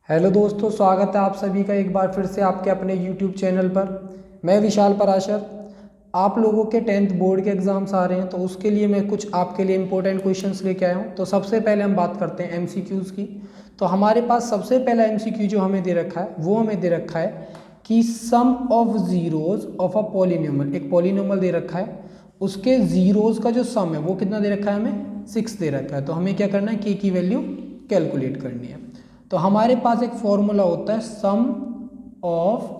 Hello दोस्तों, स्वागत है आप सभी का एक बार फिर से आपके अपने यूट्यूब चैनल पर। मैं विशाल पराशर। आप लोगों के 10th बोर्ड के एग्ज़ाम्स आ रहे हैं, तो उसके लिए मैं कुछ आपके लिए इम्पोर्टेंट क्वेश्चंस लेके आया हूँ। तो सबसे पहले हम बात करते हैं एमसीक्यूज़ की। तो हमारे पास सबसे पहला एमसीक्यू जो हमें दे रखा है वो हमें दे रखा है कि sum of zeros of a polynomial. एक पॉलिनोमियल दे रखा है, उसके ज़ीरोज़ का जो सम है वो कितना दे रखा है, हमें 6 दे रखा है। तो हमें क्या करना है, के की वैल्यू कैलकुलेट करनी है। तो हमारे पास एक फॉर्मूला होता है सम ऑफ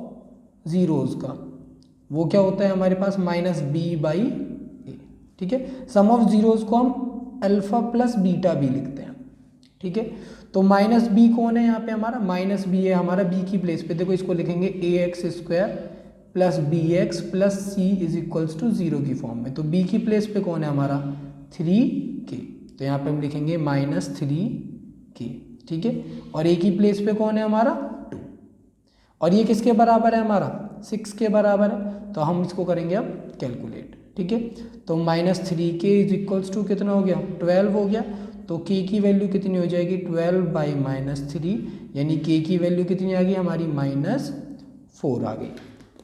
ज़ीरोज़ का, वो क्या होता है हमारे पास -b/a। ठीक है, सम ऑफ ज़ीरोज़ को हम अल्फ़ा प्लस बीटा भी लिखते हैं। ठीक है, तो -b कौन है यहाँ पे, हमारा -b है हमारा b की प्लेस पे। देखो इसको लिखेंगे ax² plus bx plus c is equals to 0 की फॉर्म में। तो b की प्लेस पे कौन है हमारा 3k, तो यहाँ पे हम लिखेंगे -3k। ठीक है, और a की प्लेस पे कौन है हमारा 2, और ये किसके बराबर है हमारा 6 के बराबर है। तो हम इसको करेंगे अब कैलकुलेट। ठीक है, तो -3k इज इक्वल्स टू कितना हो गया 12 हो गया। तो k की वैल्यू कितनी हो जाएगी 12/-3, यानी k की वैल्यू कितनी आ गई हमारी -4 आ गई।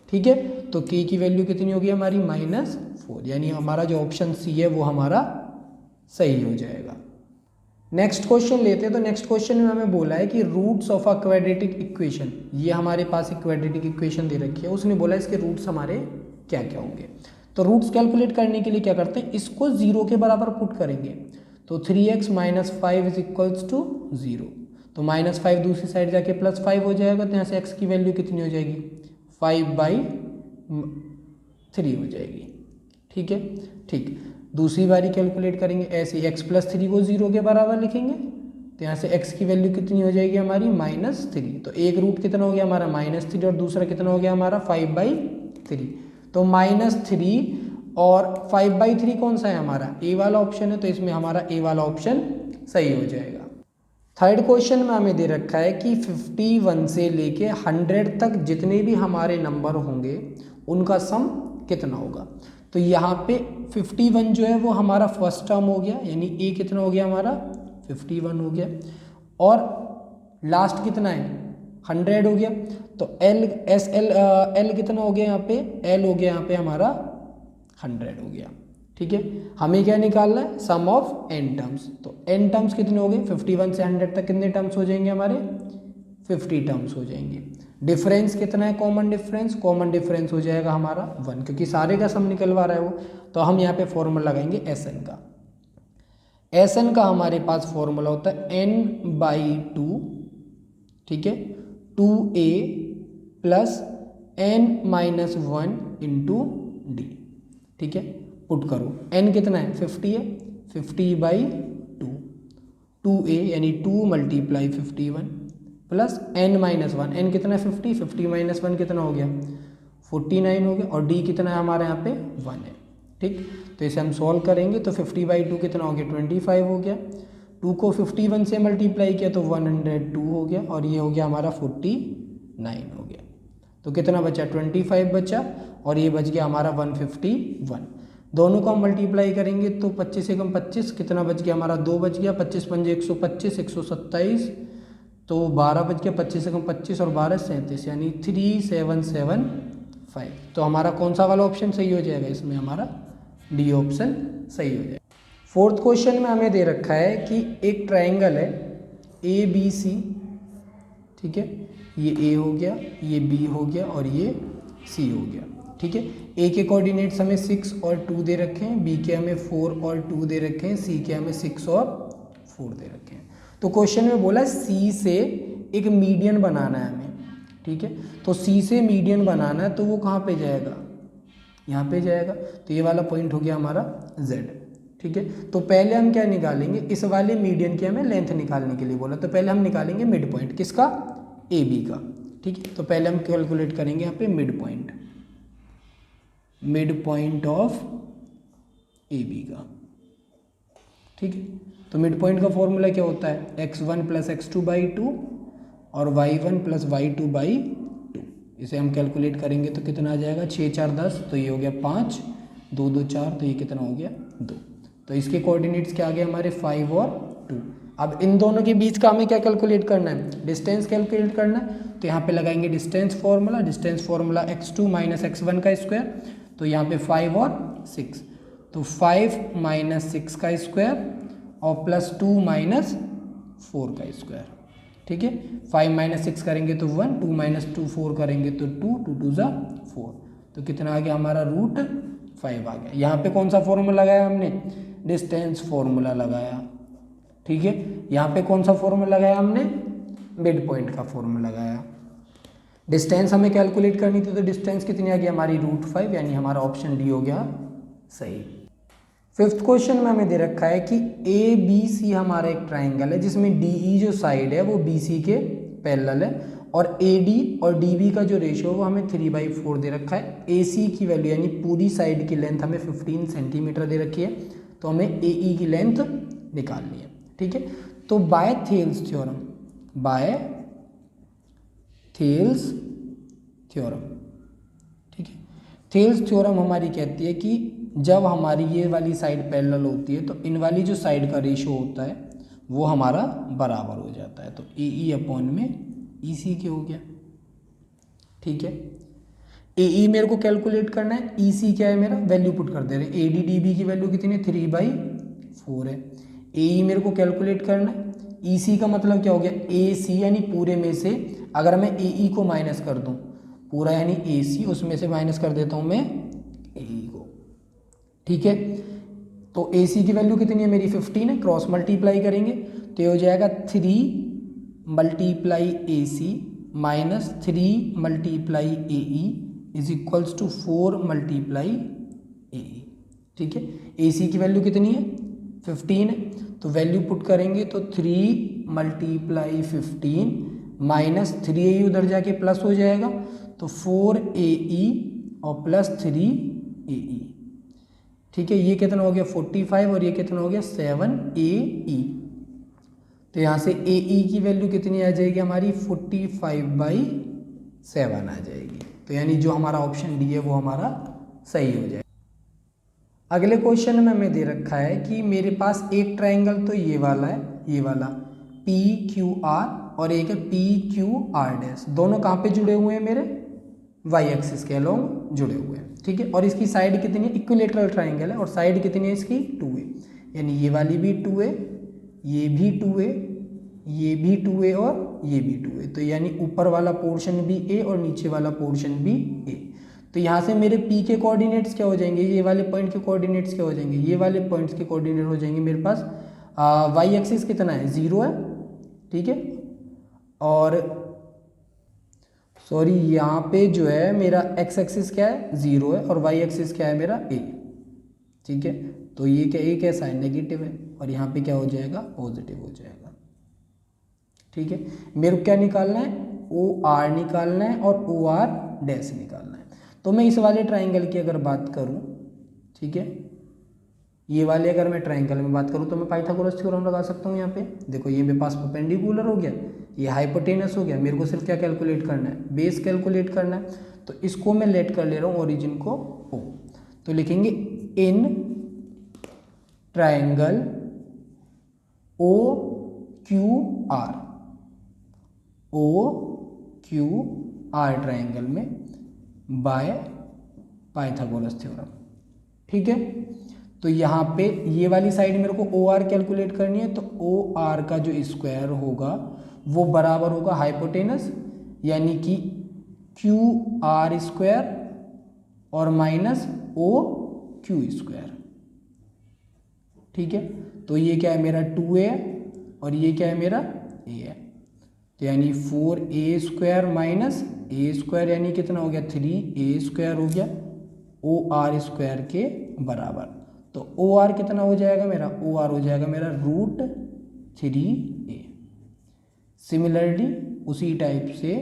ठीक है, तो k की वैल्यू कितनी होगी हमारी -4, यानी हमारा जो ऑप्शन सी है वो हमारा सही हो जाएगा। नेक्स्ट क्वेश्चन लेते हैं। तो नेक्स्ट क्वेश्चन में हमें बोला है कि roots of a quadratic equation, ये हमारे पास एक क्वाड्रेटिक इक्वेशन दे रखी है, उसने बोला इसके रूट्स हमारे क्या क्या होंगे। तो रूट्स कैलकुलेट करने के लिए क्या करते हैं, इसको 0 के बराबर पुट करेंगे। तो 3x - 5 इज इक्वल्स टू 0। तो -5 दूसरी साइड जाके +5 हो जाएगा। तो यहाँ से x की वैल्यू कितनी हो जाएगी 5/3 हो जाएगी। ठीक है, ठीक। दूसरी बारी कैलकुलेट करेंगे ऐसे, x + 3 को 0 के बराबर लिखेंगे। तो यहाँ से x की वैल्यू कितनी हो जाएगी हमारी -3। तो एक रूट कितना हो गया हमारा -3 और दूसरा कितना हो गया हमारा 5/3। तो -3 और 5/3 कौन सा है हमारा ए वाला ऑप्शन है, तो इसमें हमारा ए वाला ऑप्शन सही हो जाएगा। थर्ड क्वेश्चन में हमें दे रखा है कि 51 से लेके 100 तक जितने भी हमारे नंबर होंगे उनका सम कितना होगा। तो यहाँ पे 51 जो है वो हमारा फर्स्ट टर्म हो गया, यानी ए कितना हो गया हमारा 51 हो गया, और लास्ट कितना है 100 हो गया। तो एल कितना हो गया यहाँ पे, एल हो गया यहाँ पे हमारा 100 हो गया। ठीक है, हमें क्या निकालना है सम ऑफ n टर्म्स। तो n टर्म्स कितने हो गए 51 से 100 तक कितने टर्म्स हो जाएंगे हमारे 50 टर्म्स हो जाएंगे। डिफरेंस कितना है, कॉमन डिफरेंस हो जाएगा हमारा 1, क्योंकि सारे का सम निकलवा रहा है वो। तो हम यहाँ पे फॉर्मूला लगाएंगे Sn का। Sn का हमारे पास फॉर्मूला होता है n/2। ठीक है, 2a plus n-1 into d। ठीक है, पुट करो n कितना है 50 है, 50/2, 2a यानी 2 × 51 प्लस n-1, n कितना है 50, 50 - 1 कितना हो गया 49 हो गया, और d कितना है हमारे यहाँ पे 1 है। ठीक, तो इसे हम सॉल्व करेंगे। तो 50/2 कितना हो गया 25 हो गया, 2 को 51 से मल्टीप्लाई किया तो 102 हो गया, और ये हो गया हमारा 49 हो गया। तो कितना बचा 25 बचा, और ये बच गया हमारा 151। दोनों को हम मल्टीप्लाई करेंगे तो 25 से कम 25 कितना बच गया हमारा 2 बच गया, 25 × 5 = 125, 127, तो 12 बच गया, 25 से कम 25 और 12 37, यानी 3775। तो हमारा कौन सा वाला ऑप्शन सही हो जाएगा, इसमें हमारा डी ऑप्शन सही हो जाएगा। फोर्थ क्वेश्चन में हमें दे रखा है कि एक ट्राइंगल है ABC। ठीक है, ये A हो गया, ये B हो गया, और ये C हो गया। ठीक है, A के कोऑर्डिनेट्स हमें 6 और 2 दे रखे हैं, B के हमें 4 और 2 दे रखे हैं, C के हमें 6 और 4 दे रखे हैं। तो क्वेश्चन में बोला C से एक मीडियन बनाना है हमें। ठीक है, तो C से मीडियन बनाना है, तो वो कहाँ पे जाएगा, यहाँ पे जाएगा। तो ये वाला पॉइंट हो गया हमारा Z। ठीक है, तो पहले हम क्या निकालेंगे, इस वाले मीडियन की हमें लेंथ निकालने के लिए बोला, तो पहले हम निकालेंगे मिड पॉइंट किसका, AB का। ठीक है, तो पहले हम कैलकुलेट करेंगे यहाँ पे मिड पॉइंट ऑफ AB का। ठीक है, तो मिड पॉइंट का फॉर्मूला क्या होता है x1 + x2/2 और y1 + y2/2। इसे हम कैलकुलेट करेंगे तो कितना आ जाएगा 6 × 4 = 10, तो ये हो गया 5, 2 × 2 = 4, तो ये कितना हो गया 2। तो इसके कोऑर्डिनेट्स क्या आ गए हमारे 5 और 2। अब इन दोनों के बीच का हमें क्या कैलकुलेट करना है, डिस्टेंस कैलकुलेट करना है। तो यहाँ पे लगाएंगे distance formula x2 minus x1 का स्क्वायर, तो यहाँ पे 5 और 6, तो 5 माइनस 6 का स्क्वायर और प्लस 2 माइनस 4 का स्क्वायर। ठीक है, 5 माइनस 6 करेंगे तो 1, 2 माइनस 2 4 करेंगे तो 2, 2 2 ज़ा 4, तो कितना आ गया हमारा √5 आ गया। यहाँ पे कौन सा फॉर्मूला लगाया हमने, डिस्टेंस फार्मूला लगाया। ठीक है, यहाँ पे कौन सा फॉर्मूला लगाया हमने, मिड पॉइंट का फॉर्मूला लगाया। डिस्टेंस हमें कैलकुलेट करनी थी, तो डिस्टेंस कितनी आ गई हमारी √5, यानी हमारा ऑप्शन डी हो गया सही। फिफ्थ क्वेश्चन में हमें दे रखा है कि ABC हमारा एक ट्राइंगल है जिसमें DE जो साइड है वो BC के पैरेलल है, और AD और DB का जो रेशियो है वो हमें 3/4 दे रखा है। AC की वैल्यू यानी पूरी साइड की लेंथ हमें 15 सेंटीमीटर दे रखी है, तो हमें AE की लेंथ निकालनी है। ठीक है, तो बाय थेल्स थ्योरम, ठीक है, थेल्स थ्योरम हमारी कहती है कि जब हमारी ये वाली साइड पैरेलल होती है तो इन वाली जो साइड का रेशियो होता है वो हमारा बराबर हो जाता है, तो AE अपॉन में EC के हो गया। ठीक है, AE मेरे को कैलकुलेट करना है, EC क्या है मेरा, वैल्यू पुट कर दे रहे हैं। AD DB की वैल्यू कितनी है, 3/4 है। AE मेरे को कैलकुलेट करना है, EC का मतलब क्या हो गया, AC यानी पूरे में से अगर मैं AE को माइनस कर दूं, पूरा यानी AC, उसमें से माइनस कर देता हूं मैं AE को। ठीक है, तो AC की वैल्यू कितनी है मेरी 15 है, क्रॉस मल्टीप्लाई करेंगे तो ये हो जाएगा 3 multiply AC minus 3 multiply AE is equals to 4 multiply AE। ठीक है, AC की वैल्यू कितनी है 15 है, तो वैल्यू पुट करेंगे तो 3 मल्टीप्लाई 15 माइनस 3AE उधर जाके प्लस हो जाएगा, तो 4AE और प्लस 3AE। ठीक है, ये कितना हो गया 45 और ये कितना हो गया 7AE, तो यहाँ से AE की वैल्यू कितनी आ जाएगी हमारी 45/7 आ जाएगी, तो यानी जो हमारा ऑप्शन डी है वो हमारा सही हो जाएगा। अगले क्वेश्चन में हमें दे रखा है कि मेरे पास एक ट्राइंगल तो ये वाला है, ये वाला PQR, और एक है PQR', दोनों कहाँ पे जुड़े हुए हैं मेरे, वाई एक्सिस के अलोंग जुड़े हुए हैं। ठीक है, और इसकी साइड कितनी है, इक्विलेटरल ट्राइंगल है, और साइड कितनी है इसकी 2a, यानी ये वाली भी 2a, ये भी 2a, ये भी 2a और ये भी 2a, तो यानी ऊपर वाला पोर्शन भी a और नीचे वाला पोर्शन भी a। तो यहाँ से मेरे P के कोऑर्डिनेट्स क्या हो जाएंगे, ये वाले पॉइंट के कोऑर्डिनेट्स क्या हो जाएंगे, ये वाले पॉइंट्स के कोऑर्डिनेट हो जाएंगे मेरे पास वाई एक्सिस कितना है 0 है। ठीक है, और सॉरी यहाँ पे जो है मेरा x एक्सिस क्या है 0 है और y एक्सिस क्या है मेरा a। ठीक है, तो ये क्या a कैसा है नेगेटिव है, और यहाँ पे क्या हो जाएगा पॉजिटिव हो जाएगा। ठीक है, मेरे को क्या निकालना है, OR निकालना है और OR' निकालना है। तो मैं इस वाले ट्राइंगल की अगर बात करूँ, ठीक है, ये वाले अगर मैं ट्राइंगल में बात करूँ तो मैं पाइथागोरस थ्योरम लगा सकता हूँ। यहाँ पे देखो ये मेरे पास परपेंडिकुलर हो गया, ये हाइपोटेनस हो गया, मेरे को सिर्फ क्या कैलकुलेट करना है, बेस कैलकुलेट करना है। तो इसको मैं लेट कर ले रहा हूँ ओरिजिन को O, तो लिखेंगे इन ट्राइंगल OQR ट्राइंगल में बाय पाइथागोरस थ्योरम। ठीक है, तो यहाँ पे ये वाली साइड मेरे को OR कैलकुलेट करनी है, तो OR का जो स्क्वायर होगा वो बराबर होगा हाइपोटेनस यानी कि QR स्क्वायर और माइनस OQ स्क्वायर। ठीक है, तो ये क्या है मेरा 2a है और ये क्या है मेरा a है, तो यानी 4a square minus a square यानी कितना हो गया 3a स्क्वायर हो गया OR स्क्वायर के बराबर। तो OR कितना हो जाएगा मेरा, OR हो जाएगा मेरा √3a। सिमिलरली उसी टाइप से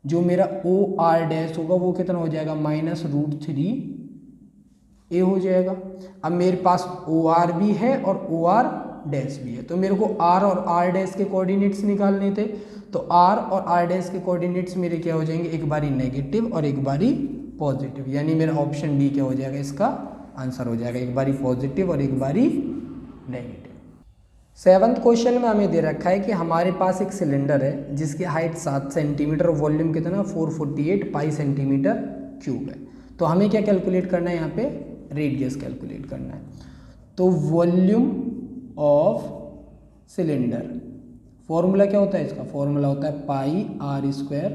जो मेरा OR' होगा वो कितना हो जाएगा -√3a हो जाएगा। अब मेरे पास OR भी है और OR' भी है, तो मेरे को R और R' के कोऑर्डिनेट्स निकालने थे, तो R और R' के कोऑर्डिनेट्स मेरे क्या हो जाएंगे, एक बारी नेगेटिव और एक बारी पॉजिटिव, यानी मेरा ऑप्शन डी क्या हो जाएगा, इसका आंसर हो जाएगा एक बारी पॉजिटिव और एक बारी नेगेटिव। 7th क्वेश्चन में हमें दे रखा है कि हमारे पास एक सिलेंडर है जिसकी हाइट 7 सेंटीमीटर और वॉल्यूम कितना 448 पाई सेंटीमीटर क्यूब है। तो हमें क्या कैलकुलेट करना है, यहाँ पे रेडियस कैलकुलेट करना है। तो वॉल्यूम ऑफ सिलेंडर, फॉर्मूला क्या होता है इसका, फॉर्मूला होता है pi r square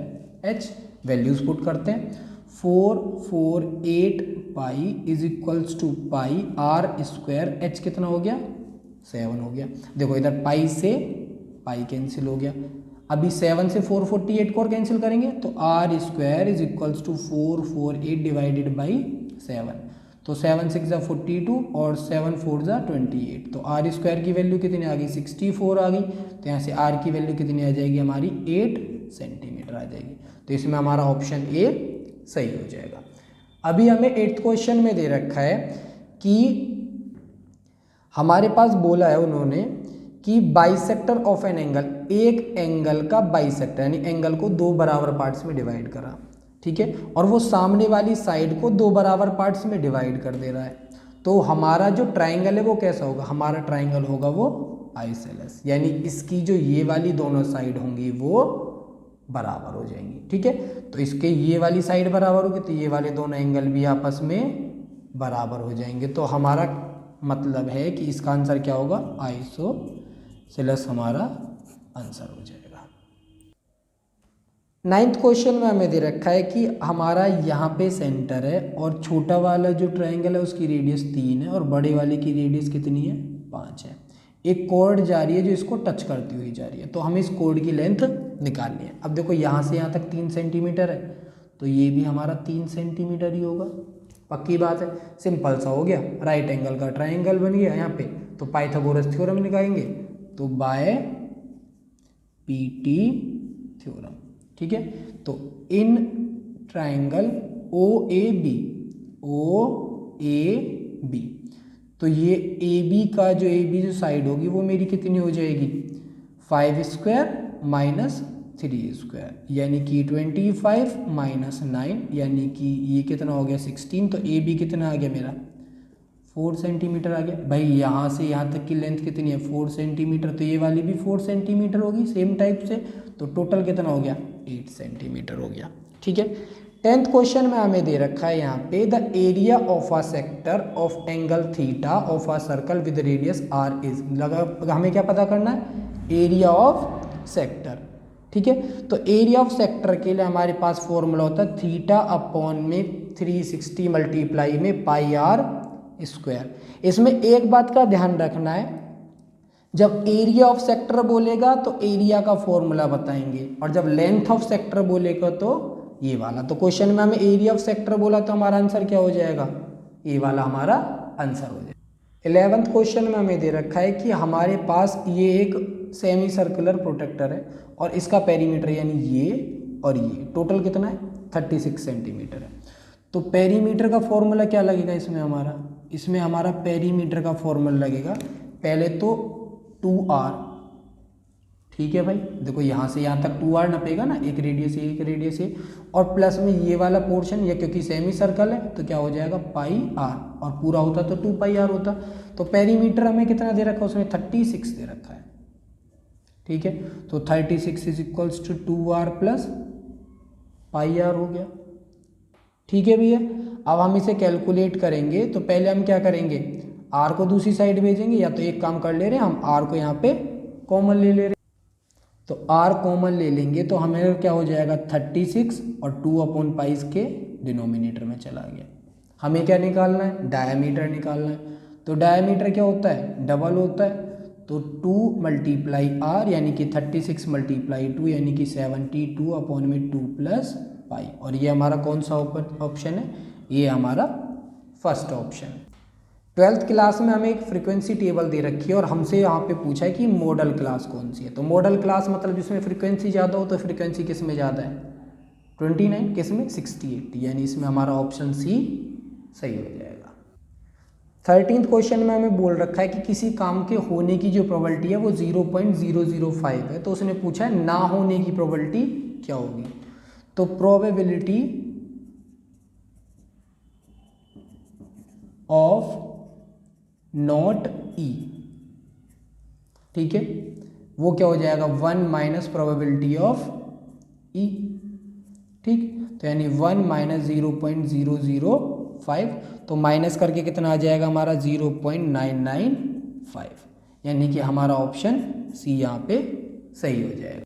h. Values put करते हैं, 448 pi is equals to pi r square h कितना हो गया 7 हो गया। देखो इधर पाई से पाई कैंसिल हो गया। अभी 7 से 448 को और कैंसिल करेंगे तो R square is equals to 448 divided by 7। तो 7 6 जा 42 और 7 4 जा 28। तो आर स्क्वायर की वैल्यू कितनी आ गई 64 आ गई। तो यहाँ से आर की वैल्यू कितनी आ जाएगी हमारी 8 सेंटीमीटर आ जाएगी। तो इसमें हमारा ऑप्शन ए सही हो जाएगा। अभी हमें 8th क्वेश्चन में दे रखा है कि हमारे पास बोला है उन्होंने कि बाइसेक्टर ऑफ एन एंगल, एक एंगल का बाइसेक्टर यानी एंगल को 2 बराबर पार्ट्स में डिवाइड करा, ठीक है, और वो सामने वाली साइड को 2 बराबर पार्ट्स में डिवाइड कर दे रहा है। तो हमारा जो ट्राइंगल है वो कैसा होगा, हमारा ट्राइंगल होगा वो आइसोसेलेस, यानी इसकी जो ये वाली दोनों साइड होंगी वो बराबर हो जाएंगी, ठीक है। तो इसके ये वाली साइड बराबर होगी तो ये वाले दोनों एंगल भी आपस में बराबर हो जाएंगे। तो हमारा मतलब है कि इसका आंसर क्या होगा, आइसोसेलेस हमारा आंसर हो जाएगा। 9th क्वेश्चन में हमें दे रखा है कि हमारा यहाँ पे सेंटर है और छोटा वाला जो ट्रायंगल है उसकी रेडियस 3 है और बड़े वाले की रेडियस कितनी है 5 है। एक कॉर्ड जा रही है जो इसको टच करती हुई जा रही है, तो हमें इस कॉर्ड की लेंथ निकालनी है। अब देखो यहाँ से यहाँ तक 3 सेंटीमीटर है तो ये भी हमारा 3 सेंटीमीटर ही होगा, पक्की बात है, सिंपल सा हो गया। राइट एंगल का ट्रायंगल बन गया यहाँ पे, तो पाइथागोरस थ्योरम निकालेंगे तो बाय पीटी थ्योरम, ठीक है। तो in triangle O A B, तो ये ए बी जो साइड होगी वो मेरी कितनी हो जाएगी 5 स्क्वायर माइनस 3 स्क्वायर, यानी कि 25 माइनस 9 यानी कि ये कितना हो गया 16। तो ए बी कितना आ गया मेरा 4 सेंटीमीटर आ गया। भाई यहाँ से यहाँ तक की लेंथ कितनी है 4 सेंटीमीटर, तो ये वाली भी 4 सेंटीमीटर होगी सेम टाइप से, तो टोटल कितना हो गया 8 सेंटीमीटर हो गया, ठीक है। 10th क्वेश्चन में हमें दे रखा है यहाँ पे the area of a sector of angle theta of a circle with radius R is, लगा हमें क्या पता करना है एरिया ऑफ सेक्टर, ठीक है। तो एरिया ऑफ सेक्टर के लिए हमारे पास फॉर्मूला होता है थीटा अपॉन में 360 मल्टीप्लाई में पाई आर स्क्वायर। इसमें एक बात का ध्यान रखना है, जब एरिया ऑफ सेक्टर बोलेगा तो एरिया का फॉर्मूला बताएंगे और जब लेंथ ऑफ सेक्टर बोलेगा तो ये वाला। तो क्वेश्चन में हमें एरिया ऑफ सेक्टर बोला तो हमारा आंसर क्या हो जाएगा, ये वाला हमारा आंसर हो जाएगा। 11th क्वेश्चन में हमें दे रखा है कि हमारे पास ये एक सेमी सर्कुलर प्रोटेक्टर है और इसका पेरीमीटर यानी ये और ये टोटल कितना है 36 सेंटीमीटर है। तो पेरीमीटर का फॉर्मूला क्या लगेगा इसमें हमारा पेरीमीटर का फॉर्मूला लगेगा पहले तो 2r, ठीक है भाई। देखो यहाँ से यहाँ तक 2r नपेगा ना, एक रेडियस है और प्लस में ये वाला पोर्शन, या क्योंकि सेमी सर्कल है तो क्या हो जाएगा पाई आर, और पूरा होता तो 2 पाई आर होता। तो पेरीमीटर हमें कितना दे रखा है उसमें 36 दे रखा है, ठीक है। तो 36 is equals to 2r plus pi R हो गया, ठीक है भैया। अब हम इसे कैलकुलेट करेंगे तो पहले हम क्या करेंगे, r को दूसरी साइड भेजेंगे, या तो एक काम कर ले रहे हैं हम r को यहाँ पे कॉमन ले रहे हैं, तो r कॉमन ले लेंगे तो हमें क्या हो जाएगा 36 और 2 अपॉन पाई के डिनोमिनेटर में चला गया। हमें क्या निकालना है, डायमीटर निकालना है। तो डायमीटर क्या होता है डबल होता है, तो 2 मल्टीप्लाई r यानी कि 36 मल्टीप्लाई 2 यानी कि 72 अपॉन में 2 प्लस पाई, और ये हमारा कौन सा ऑप्शन है, ये हमारा फर्स्ट ऑप्शन। 12th क्लास में हमें एक फ्रीक्वेंसी टेबल दे रखी है और हमसे यहाँ पे पूछा है कि मॉडल क्लास कौन सी है। तो मॉडल क्लास मतलब जिसमें फ्रीक्वेंसी ज़्यादा हो, तो फ्रीक्वेंसी किस में ज़्यादा है 29, किस में 68, यानी इसमें हमारा ऑप्शन सी सही हो जाएगा। 13th क्वेश्चन में हमें बोल रखा है कि किसी काम के होने की जो प्रोबेबिलिटी है वो 0.005 है, तो उसने पूछा है ना होने की प्रोबेबिलिटी क्या होगी। तो प्रोबेबिलिटी ऑफ नॉट ई, ठीक है, वो क्या हो जाएगा 1 माइनस प्रोबेबिलिटी ऑफ ई, ठीक, तो यानी 1 माइनस 0.005, तो माइनस करके कितना आ जाएगा हमारा 0.995, यानी कि हमारा ऑप्शन सी यहाँ पे सही हो जाएगा।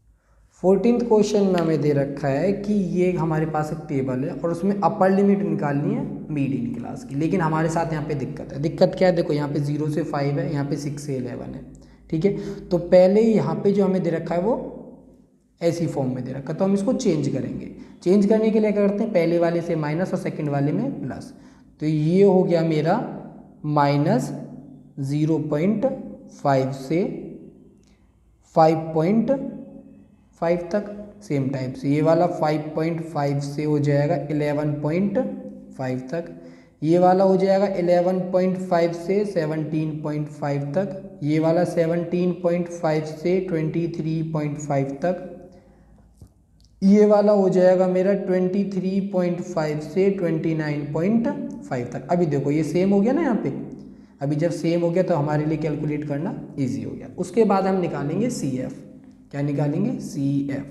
14th क्वेश्चन में हमें दे रखा है कि ये हमारे पास एक टेबल है और उसमें अपर लिमिट निकालनी है मीडियन क्लास की, लेकिन हमारे साथ यहाँ पे दिक्कत है। दिक्कत क्या है, देखो यहाँ पे 0 से 5 है, यहाँ पे 6 से 11 है, ठीक है। तो पहले यहाँ पे जो हमें दे रखा है वो ऐसी फॉर्म में दे रखा है, तो हम इसको चेंज करेंगे। चेंज करने के लिए क्या करते हैं, पहले वाले से माइनस और सेकंड वाले में प्लस, तो ये हो गया मेरा माइनस 0.5 से 5.5 तक। सेम टाइप से ये वाला 5.5 से हो जाएगा 11.5 तक, ये वाला हो जाएगा 11.5 से 17.5 तक, ये वाला 17.5 से 23.5 तक, ये वाला हो जाएगा मेरा 23.5 से 29.5 तक। अभी देखो ये सेम हो गया ना यहाँ पे, अभी जब सेम हो गया तो हमारे लिए कैलकुलेट करना इजी हो गया। उसके बाद हम निकालेंगे सी एफ। क्या निकालेंगे, सी एफ,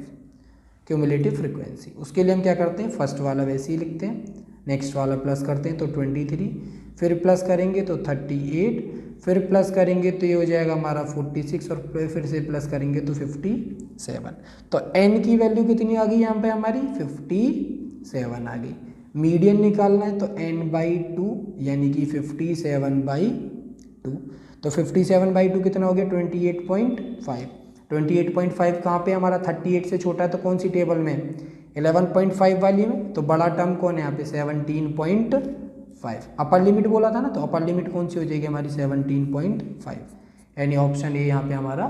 क्यूमुलेटिव फ्रीक्वेंसी। उसके लिए हम क्या करते हैं, फर्स्ट वाला वैसे ही लिखते हैं, नेक्स्ट वाला प्लस करते हैं तो 23, फिर प्लस करेंगे तो 38, फिर प्लस करेंगे तो ये हो जाएगा हमारा 46 और फिर से प्लस करेंगे तो 57। तो n की वैल्यू कितनी आ गई यहाँ पे हमारी 57 आ गई। मीडियन निकालना है तो n/2 यानी कि 57/2। तो 57/2 कितना हो गया 28.5। 28.5 कहाँ पे हमारा 38 से छोटा है तो कौन सी टेबल में, 11.5 वाली में। तो बड़ा टर्म कौन है यहाँ पे 17.5। अपर लिमिट बोला था ना, तो अपर लिमिट कौन सी हो जाएगी हमारी 17.5, यानी ऑप्शन ए यहाँ पे हमारा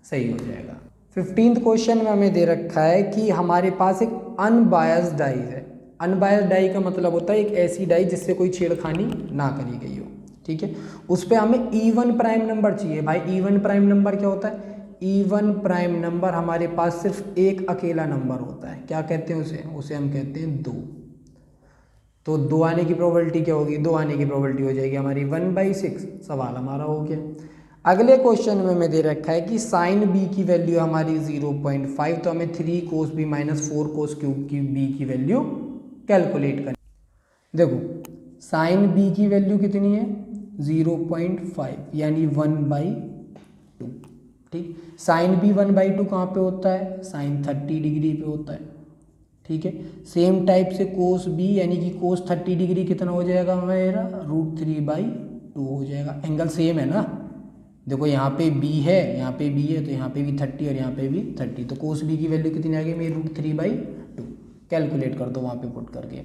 सही हो जाएगा। 15th क्वेश्चन में हमें दे रखा है कि हमारे पास एक अनबायस्ड डाई है। अनबायस्ड डाई का मतलब होता है एक ऐसी डाई जिससे कोई छेड़खानी ना करी गई हो, ठीक है। उस पर हमें इवन प्राइम नंबर चाहिए। भाई इवन प्राइम नंबर क्या होता है, इवन प्राइम नंबर हमारे पास सिर्फ एक अकेला नंबर होता है। क्या कहते हैं उसे, उसे हम कहते हैं 2। तो 2 आने की प्रोबेबिलिटी क्या होगी, 2 आने की प्रोबेबिलिटी हो जाएगी हमारी 1/6। सवाल हमारा हो गया। अगले क्वेश्चन में हमें दे रखा है कि साइन बी की वैल्यू हमारी 0.5, तो हमें 3 cos b minus 4 cos cube की बी की वैल्यू कैलकुलेट करनी। देखो साइन बी की वैल्यू कितनी है 0.5 यानी 1/2, ठीक। साइन बी 1/2 कहाँ पे होता है, साइन 30 डिग्री पे होता है, ठीक है। सेम टाइप से कोस बी यानी कि कोस 30 डिग्री कितना हो जाएगा हमारा √3/2 हो जाएगा। एंगल सेम है ना, देखो यहाँ पे b है, यहाँ पे b है, तो यहाँ पे भी 30 और यहाँ पे भी 30। तो कोस b की वैल्यू कितनी आ गई मेरी √3/2। कैलकुलेट कर दो वहाँ पे पुट करके।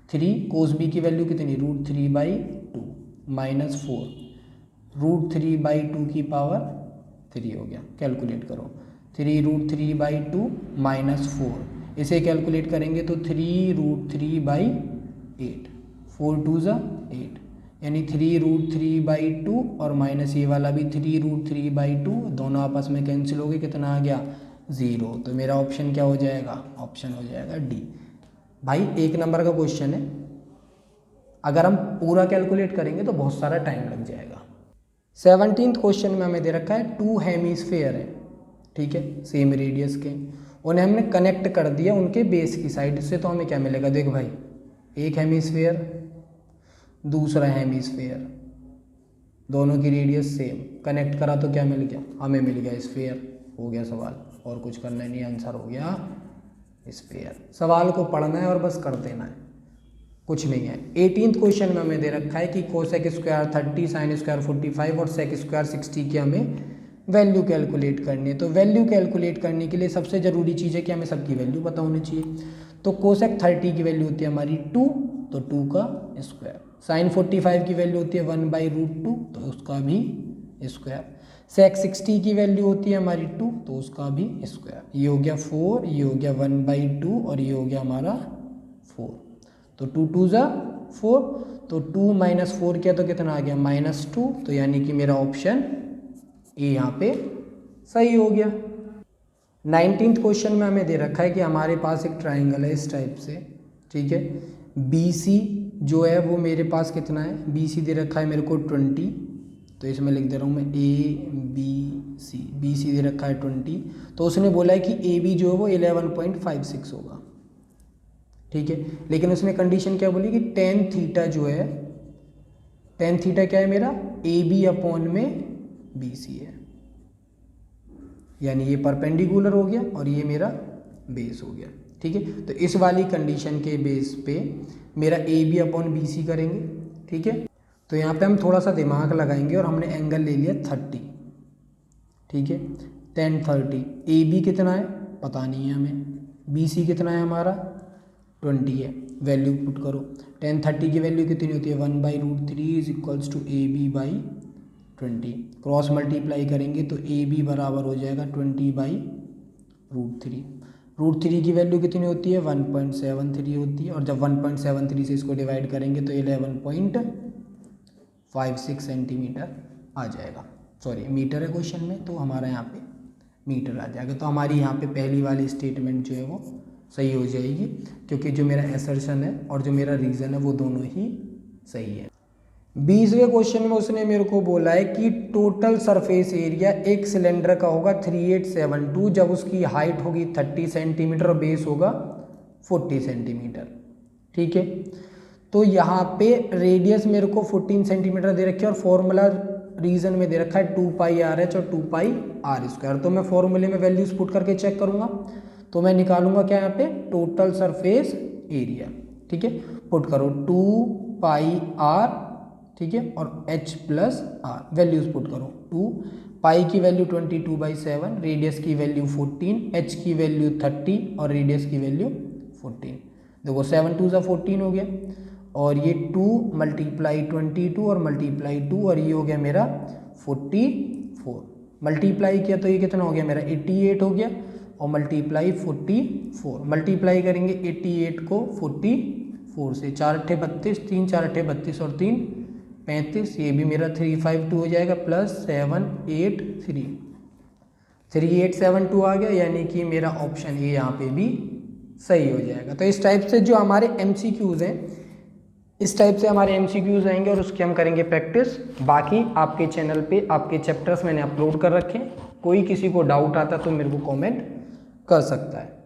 3 कोस b की वैल्यू कितनी √3/2 माइनस 4 √3/2 की पावर 3 हो गया। कैलकुलेट करो 3 √3/2 माइनस 4, इसे कैलकुलेट करेंगे तो 3 √3/8, 4 2 ज़ा 8 यानी 3 √3/2 और माइनस ये वाला भी 3 √3/2, दोनों आपस में कैंसिल हो गए, कितना आ गया 0। तो मेरा ऑप्शन क्या हो जाएगा, ऑप्शन हो जाएगा डी। भाई 1 नंबर का क्वेश्चन है, अगर हम पूरा कैलकुलेट करेंगे तो बहुत सारा टाइम लग जाएगा। 17th क्वेश्चन में हमें दे रखा है 2 हेमीस्फेयर है, ठीक है, सेम रेडियस के, उन्हें हमने कनेक्ट कर दिया उनके बेस की साइड से। तो हमें क्या मिलेगा, देख भाई एक हेमीस्फेयर दूसरा हेमीस्फेयर, दोनों की रेडियस सेम, कनेक्ट करा तो क्या मिल गया, हमें मिल गया स्फेयर। हो गया सवाल, और कुछ करना नहीं, आंसर हो गया स्फेयर। सवाल को पढ़ना है और बस कर देना है, कुछ नहीं है। 18th क्वेश्चन में हमें दे रखा है कि कोसेक स्क्वायर 30 साइन स्क्वायर 45 और सेक स्क्वायर 60 की हमें वैल्यू कैलकुलेट करनी है। तो वैल्यू कैलकुलेट करने के लिए सबसे ज़रूरी चीज़ है कि हमें सबकी वैल्यू पता होनी चाहिए। तो कोसेक 30 की वैल्यू होती है हमारी 2, तो 2 का स्क्वायर। साइन 45 की वैल्यू होती है 1/√2, तो उसका भी स्क्वायर। सेक 60 की वैल्यू होती है हमारी 2, तो उसका भी स्क्वायर। ये हो गया 4, ये हो गया 1/2 और ये हो गया हमारा 4। तो 2 2 ज़ा 4, तो 2 माइनस 4 किया तो कितना आ गया -2। तो यानी कि मेरा ऑप्शन ए यहाँ पे सही हो गया। 19th क्वेश्चन में हमें दे रखा है कि हमारे पास एक ट्राइंगल है इस टाइप से, ठीक है। BC जो है वो मेरे पास कितना है, BC दे रखा है मेरे को 20, तो इसमें लिख दे रहा हूँ मैं बी सी दे रखा है 20, तो उसने बोला है कि ए बी जो है वो 11.56 होगा, ठीक है। लेकिन उसने कंडीशन क्या बोली कि टेन थीटा जो है, टेन थीटा क्या है मेरा, ए बी अपॉन में बी सी है, यानी ये परपेंडिकुलर हो गया और ये मेरा बेस हो गया, ठीक है। तो इस वाली कंडीशन के बेस पे मेरा A B upon B C करेंगे, ठीक है। तो यहाँ पे हम थोड़ा सा दिमाग लगाएंगे और हमने एंगल ले लिया 30, ठीक है, 10-30। ए बी कितना है पता नहीं है हमें, बी सी कितना है हमारा 20 है, वैल्यू पुट करो। 10-30 की वैल्यू कितनी होती है 1/√3 is equals to A B by 20, cross multiply करेंगे तो ए बी बराबर हो जाएगा 20/√3। √3 की वैल्यू कितनी होती है 1.73 होती है, और जब 1.73 से इसको डिवाइड करेंगे तो 11.56 सेंटीमीटर आ जाएगा। सॉरी मीटर है क्वेश्चन में, तो हमारा यहाँ पे मीटर आ जाएगा। तो हमारी यहाँ पे पहली वाली स्टेटमेंट जो है वो सही हो जाएगी, क्योंकि जो मेरा एसर्शन है और जो मेरा रीज़न है वो दोनों ही सही है। 20वें क्वेश्चन में उसने मेरे को बोला है कि टोटल सरफेस एरिया एक सिलेंडर का होगा 3872 जब उसकी हाइट होगी 30 सेंटीमीटर और बेस होगा 40 सेंटीमीटर, ठीक है। तो यहाँ पे रेडियस मेरे को 14 सेंटीमीटर दे रखी है और फॉर्मूला रीजन में दे रखा है 2πRh और 2πr²। तो मैं फॉर्मूले में वैल्यूज पुट करके चेक करूँगा, तो मैं निकालूंगा क्या यहाँ पे टोटल सरफेस एरिया, ठीक है। पुट करो 2πr, ठीक है, और h plus R, values put करो। 2 पाई की वैल्यू 22/7, रेडियस की वैल्यू 14, h की वैल्यू 30 और रेडियस की वैल्यू 14। देखो 7 2 14 हो गया, और ये 2 मल्टीप्लाई 22 और मल्टीप्लाई 2 और ये हो गया मेरा 44। मल्टीप्लाई किया तो ये कितना हो गया मेरा 88 हो गया, और मल्टीप्लाई 44, मल्टीप्लाई करेंगे 88 को 44 से, 4 8 32, 3 4 8 32 और 3 35, ये भी मेरा 352 हो जाएगा, प्लस 783, 3872 आ गया, यानी कि मेरा ऑप्शन ए यहाँ पे भी सही हो जाएगा। तो इस टाइप से जो हमारे MCQs हैं, इस टाइप से हमारे MCQs आएंगे और उसकी हम करेंगे प्रैक्टिस। बाकी आपके चैनल पे आपके चैप्टर्स मैंने अपलोड कर रखे हैं, कोई किसी को डाउट आता तो मेरे को कमेंट कर सकता है।